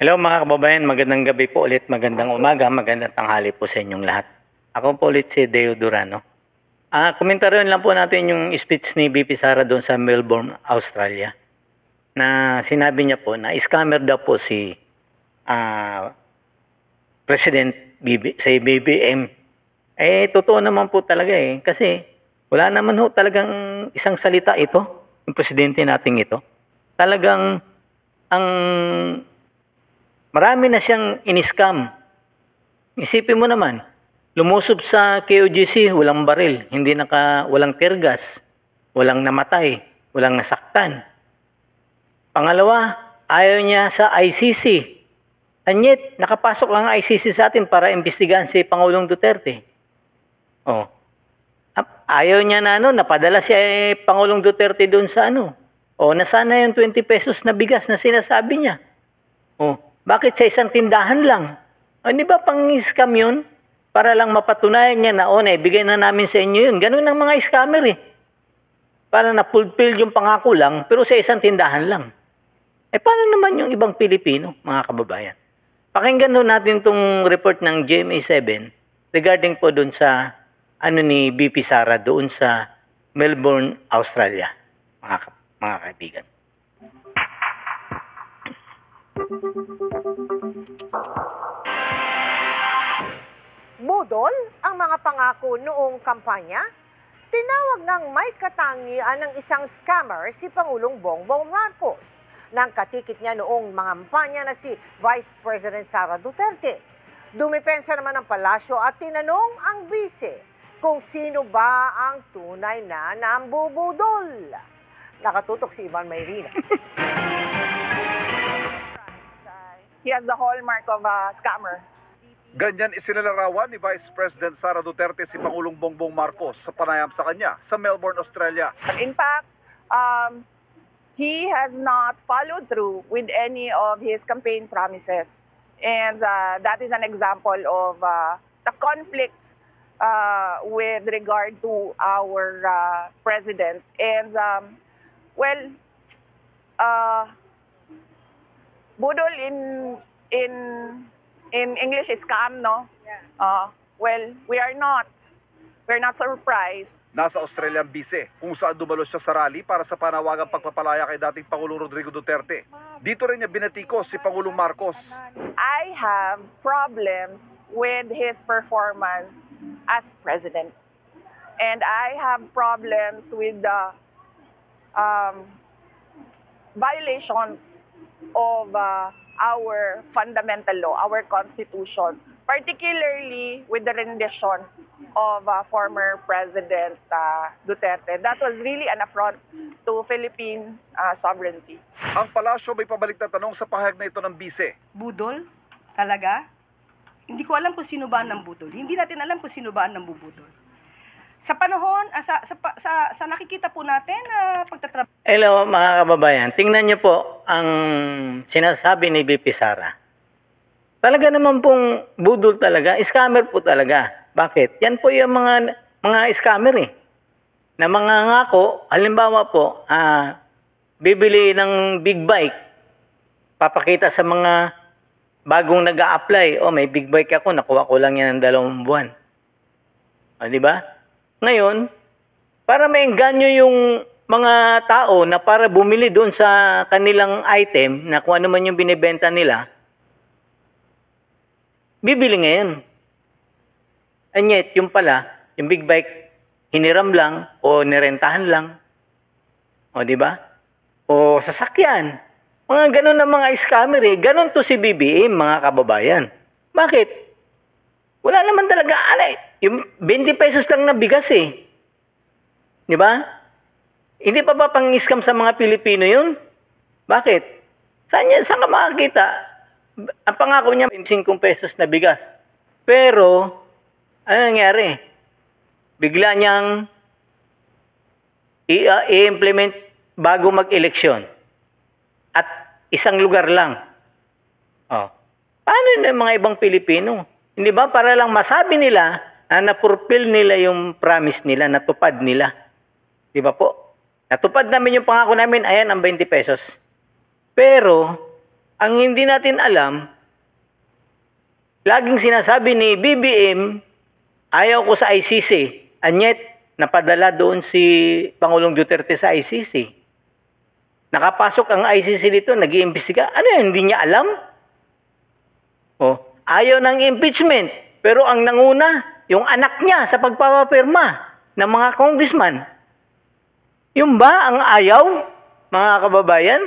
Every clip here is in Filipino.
Hello mga kababayan, magandang gabi po ulit, magandang umaga, magandang tanghali po sa inyong lahat. Ako po ulit si Deo Durano. Komentaryon lang po natin yung speech ni VP Sara doon sa Melbourne, Australia. Na sinabi niya po na scammer daw po si President si BBM. Totoo naman po talaga kasi wala naman ho talagang isang salita ito, yung presidente nating ito. Talagang ang marami na siyang in-scam. Isipin mo naman, lumusob sa KOGC, walang baril, walang tear gas, walang namatay, walang nasaktan. Pangalawa, ayaw niya sa ICC. Anyet, nakapasok lang ang ICC sa atin para imbestigahan si Pangulong Duterte. Ayaw niya na napadala si Pangulong Duterte doon sa nasana yung 20 pesos na bigas na sinasabi niya. Bakit sa isang tindahan lang? Di ba pang-scam yun? Para lang mapatunayan niya na, ibigay na namin sa inyo yun. Ganun ang mga scammer Para na-fulfill yung pangako lang, pero sa isang tindahan lang. Paano naman yung ibang Pilipino, mga kababayan? Pakinggan doon natin itong report ng GMA7 regarding po doon sa ni VP Sara doon sa Melbourne, Australia, mga kaibigan. Budol ang mga pangako noong kampanya? Tinawag ng may katangian ng isang scammer si Pangulong Bongbong Marcos nang katikit niya noong mga kampanya na si Vice President Sara Duterte. Dumipensa naman ng palasyo at tinanong ang bise kung sino ba ang tunay na nambubudol. Nakatutok si Ivan Mayrina. He has the hallmark of a scammer. Ganyan isinalarawan ni Vice President Sara Duterte si Pangulong Bongbong Marcos sa panayam sa kanya sa Melbourne, Australia. In fact, he has not followed through with any of his campaign promises. And that is an example of the conflict with regard to our president. And, budol in English is scam, no? Yeah. We're not surprised. Nasa Australian bise, kung saan dumalo siya sa rally para sa panawagang pagpapalaya kay dating Pangulong Rodrigo Duterte. Dito rin niya binatikos si Pangulong Marcos. I have problems with his performance as president. And I have problems with the violations of our fundamental law, our constitution, particularly with the rendition of former President Duterte. That was really an affront to Philippine sovereignty. Ang palasyo may pabalik na tanong sa pahayag na ito ng bise. Budol? Talaga? Hindi ko alam kung sino ba ang nambudol. Hindi natin alam kung sino ba ang nambubudol. Sa panahon, sa nakikita po natin, pagtatrabaho. Hello mga kababayan, tingnan niyo po ang sinasabi ni VP Sara. Talaga naman pong budol talaga, scammer po talaga. Bakit? Yan po yung mga scammer na mga ngako, halimbawa po, bibili ng big bike, papakita sa mga bagong nag-a-apply, may big bike ako, nakuha ko lang yan ng 2 buwan. Di ba? Ngayon, para maengganyo yung mga tao na para bumili doon sa kanilang item na kung ano man yung binibenta nila, bibili ngayon. And yet, yung pala, yung big bike, hiniram lang o nirentahan lang. Di ba? O sasakyan. Mga ganun na mga scammer Ganun to si BBM, mga kababayan. Bakit? Wala naman talaga, yung 20 pesos lang na bigas Di ba? Hindi pa ba pang-scam sa mga Pilipino yun? Bakit? Saan ka makakita? Ang pangako niya, 5 pesos na bigas. Pero, ano nangyari? Bigla niyang i-implement bago mag-eleksyon. At isang lugar lang. Paano yung mga ibang Pilipino? Hindi ba para lang masabi nila na napurpil nila yung promise nila, natupad nila. Di ba po? Natupad namin yung pangako namin, ayan ang 20 pesos. Pero, Ang hindi natin alam, laging sinasabi ni BBM, ayaw ko sa ICC. Anyet, napadala doon si Pangulong Duterte sa ICC. Nakapasok ang ICC dito, nag-iimbestiga. Ano yun, hindi niya alam? Oh, ayaw ng impeachment. Pero ang nanguna, yung anak niya sa pagpapapirma ng mga congressman. Yung ba ang ayaw, mga kababayan?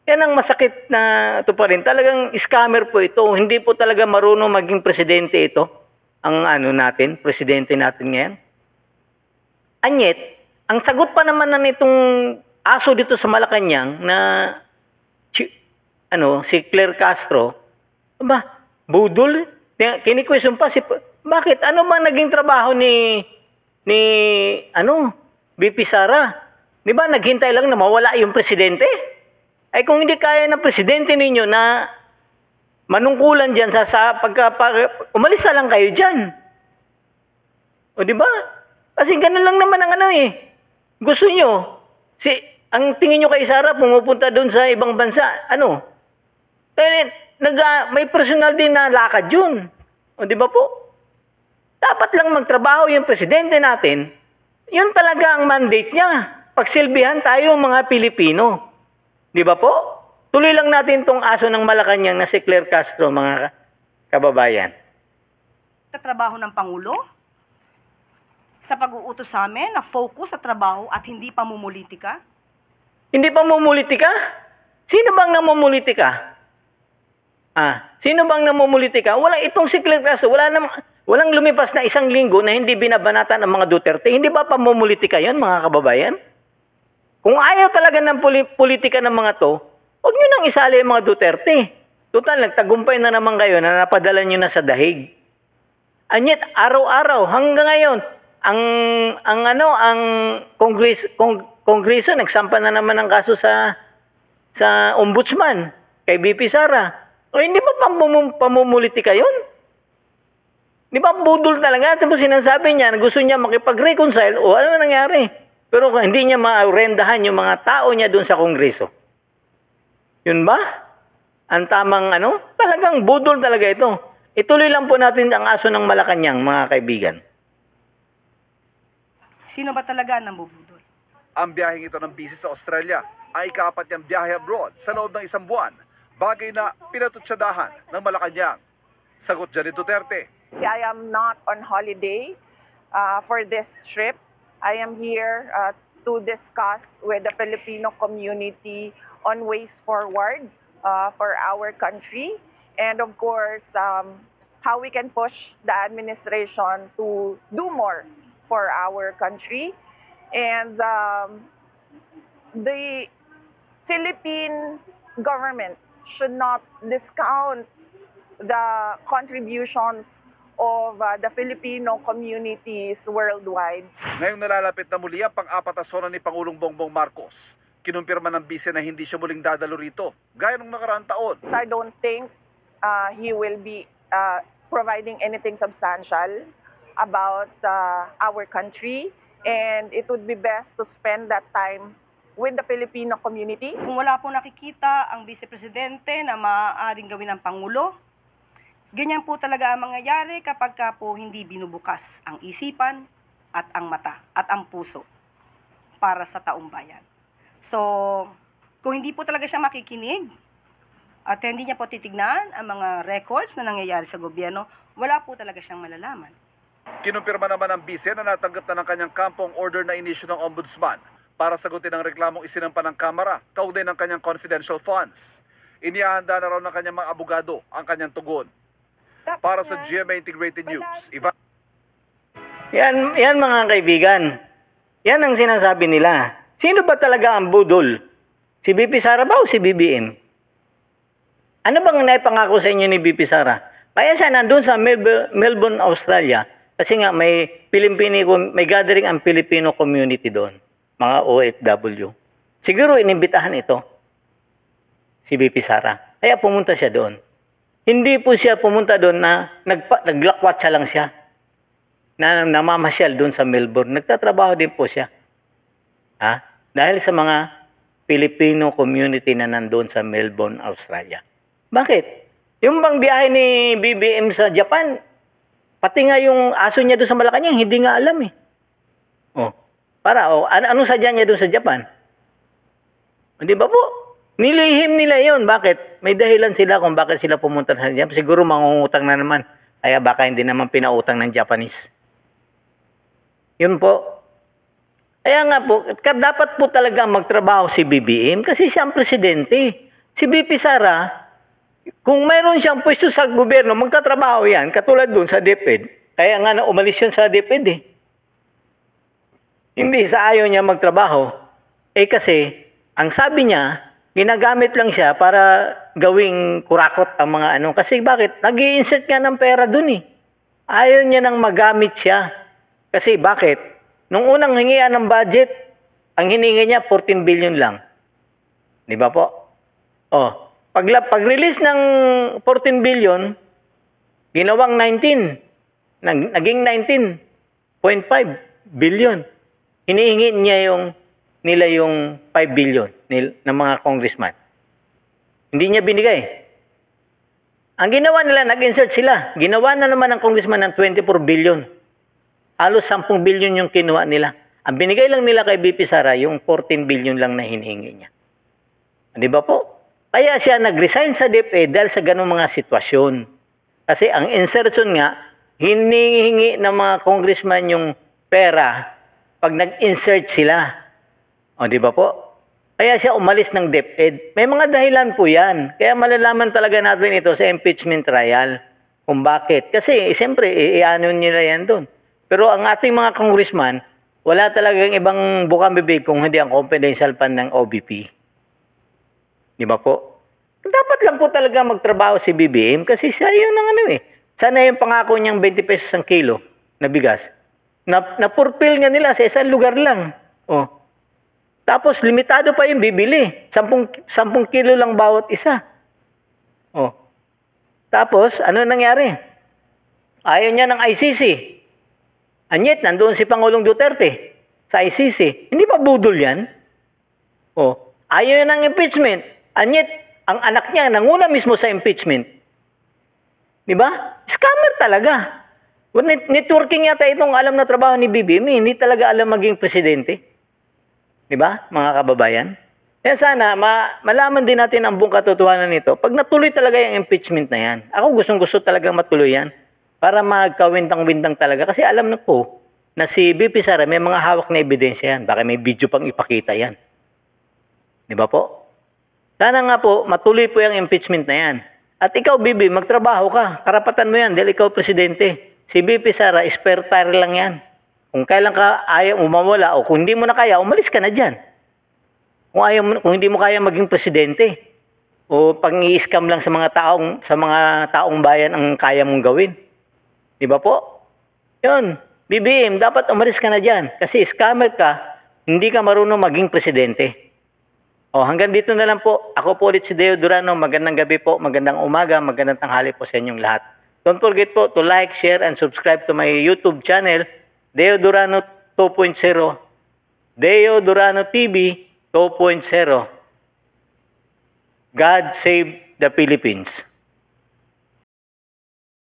Yan ang masakit na ito pa rin. Talagang scammer po ito. Hindi po talaga marunong maging presidente ito. Ang presidente natin ngayon. Anyet, ang sagot pa naman na nitong aso dito sa Malacanang na si Claire Castro, budol? Kini-question pa bakit? Ano man naging trabaho ni BP Sara? Di ba naghintay lang na mawala yung presidente? Ay kung hindi kaya ng presidente ninyo na manungkulan diyan umalis na lang kayo diyan. O di ba? Kasi ganun lang naman ang gusto nyo. Ang tingin nyo kay Sara pumupunta doon sa ibang bansa. May personal din na lakad yun. O di ba po? Dapat lang magtrabaho yung presidente natin. Yun talaga ang mandate niya. Pagsilbihan tayo mga Pilipino. Di ba po? Tuloy lang natin tong aso ng Malacanang na si Claire Castro, mga kababayan. Trabaho ng Pangulo sa pag-uutos sa amin na focus sa trabaho at hindi pamumulitika. Hindi pamumulitika? Sino bang namumulitika? Sino bang namumulitika? Wala itong si Claire Castro, walang lumipas na 1 linggo na hindi binabanatan ang mga Duterte. Hindi ba pamumulitika 'yon, mga kababayan? Kung ayaw talaga ng politika ng mga to, huwag nyo nang isali ang mga Duterte. Total, nagtagumpay na naman kayo na napadala nyo na sa dahig. Anyet, araw-araw, hanggang ngayon, ang Kongreso nagsampa na naman ng kaso sa ombudsman kay BP Sara. O hindi ba pamumulitika yun? Di ba budol talaga? Tapos sinasabi niya na gusto niya makipag-reconcile. O ano nangyari? Pero hindi niya ma-rendahan yung mga tao niya doon sa Kongreso. Yun ba? Ang tamang talagang budol talaga ito. Ituloy lang po natin ang aso ng Malacanang, mga kaibigan. Sino ba talaga ang nambubudol? Ang biyaheng ito ng busy sa Australia ay ika-4 niyang biyahe abroad sa loob ng 1 buwan. Bagay na pinatutsadahan ng Malacanang. Sagot dyan ni Duterte. I am not on holiday for this trip. I am here to discuss with the Filipino community on ways forward for our country. And of course, how we can push the administration to do more for our country. And the Philippine government should not discount the contributions of the Filipino communities worldwide. Ngayong nalalapit na muli ang pang-4 na sona ni Pangulong Bongbong Marcos. Kinumpirma ng bise na hindi siya muling dadalo rito, gaya nung nakaraang taon. I don't think he will be providing anything substantial about our country, and it would be best to spend that time with the Filipino community. Kung wala po nakikita ang Vice Presidente na maaaring gawin ng Pangulo, ganyan po talaga ang mangyayari kapag po hindi binubukas ang isipan at ang mata at ang puso para sa taong bayan. So, kung hindi po talaga siya makikinig at hindi niya po titignan ang mga records na nangyayari sa gobyerno, wala po talaga siyang malalaman. Kinumpirma naman ng bise na natanggap na ng kanyang kampong order na inisyu ng ombudsman para sagutin ang reklamong isinampa ng Kamara kaugnay ng kanyang confidential funds. Inihahanda na raw ng kanyang mga abogado ang kanyang tugon. Para sa GMA Integrated News, Yan mga kaibigan. Yan ang sinasabi nila. Sino ba talaga ang budol? Si BP Sara ba o si BBM? Ano bang naipangako sa inyo ni BP Sara? Kaya siya nandun sa Melbourne, Australia, kasi nga may gathering ang Filipino community doon, mga OFW. Siguro inimbitahan ito, si BP Sara. Kaya pumunta siya doon. Hindi po siya pumunta doon na naglakwatsa lang siya, na namamasyal doon sa Melbourne. Nagtatrabaho din po siya. Dahil sa mga Filipino community na nandoon sa Melbourne, Australia. Bakit? Yung bang biyahe ni BBM sa Japan, pati nga yung aso niya doon sa Malacanang, hindi nga alam eh. Anong sadya niya doon sa Japan? Di ba po? Nilihim nila yon. Bakit? May dahilan sila kung bakit sila pumunta sa Japan. Siguro mangungutang na naman. Kaya baka hindi naman pinautang ng Japanese. Yun po. Kaya nga po, dapat po talaga magtrabaho si BBM kasi siya ang presidente. Si BP Sara, kung mayroon siyang pwesto sa gobyerno, magtatrabaho yan, katulad doon sa DepEd. Kaya nga umalis yun sa DepEd eh. Hindi sa ayaw niya magtrabaho. Kasi, ang sabi niya, ginagamit lang siya para gawing kurakot ang mga ano. Kasi bakit? Nag-i-insert nga ng pera doon eh. Ayaw niya nang magamit siya. Kasi bakit? Nung unang hingian ng budget, ang hiningi niya 14 billion lang. Di ba po? Pag-release ng 14 billion, ginawang 19. Naging 19.5 billion. Hinihingi niya nila yung 5 billion ng mga congressman. Hindi niya binigay. Ang ginawa nila, nag-insert sila. Ginawa na naman ng congressman ng 24 billion. Halos 10 billion yung kinuha nila. Ang binigay lang nila kay BP Sara, yung 14 billion lang na hinihingi niya. Di ba po? Kaya siya nag-resign sa DepEd dahil sa ganung mga sitwasyon. Kasi ang insertion nga, hinihingi ng mga congressman yung pera pag nag-insert sila. Di ba po? Kaya siya umalis ng DepEd. May mga dahilan po yan. Kaya malalaman talaga natin ito sa impeachment trial. Kung bakit. Kasi siyempre, iano nila yan doon. Pero ang ating mga congressman, wala talagang ibang bukang bibig kung hindi ang confidential fund ng OBP. Di ba po? Dapat lang po talaga magtrabaho si BBM kasi siya yun ang ano eh. Sana yung pangako niyang 20 pesos ang kilo na bigas. Napurpil nga nila sa isang lugar lang. Tapos limitado pa yung bibili. 10 kilo lang bawat isa. Tapos ano nangyari? Ayaw niya ng ICC. Anyet, nandoon si Pangulong Duterte sa ICC. Hindi ba budol yan? Ayaw ng impeachment. Anyet, ang anak niya nanguna mismo sa impeachment. Di ba? Scammer talaga. Networking yata itong alam na trabaho ni BBM. Hindi talaga alam maging presidente. Di ba, mga kababayan? Kaya sana, malaman din natin ang buong katotohanan nito. Pag natuloy talaga yung impeachment na yan, ako gustong-gusto talaga matuloy yan. Para magkawintang-wintang talaga. Kasi alam na po na si BP Sara may mga hawak na ebidensya yan. Baka may video pang ipakita yan. Di ba po? Sana nga po, matuloy po yung impeachment na yan. At ikaw, BB, magtrabaho ka. Karapatan mo yan dahil ikaw presidente. Si BP Sara, spare tire lang yan. Kung kailan ka ayaw umawala o kung hindi mo na kaya, umalis ka na dyan. Kung hindi mo kaya maging presidente o pang-i-scam lang sa mga taong bayan ang kaya mong gawin. Di ba po? Yun. BBM, dapat umalis ka na dyan. Kasi scammer ka, hindi ka marunong maging presidente. Hanggang dito na lang po. Ako po ulit si Deo Durano. Magandang gabi po, magandang umaga, magandang tanghali po sa inyong lahat. Don't forget po to like, share, and subscribe to my YouTube channel, Deo Durano 2.0. Deo Durano TV 2.0. God save the Philippines.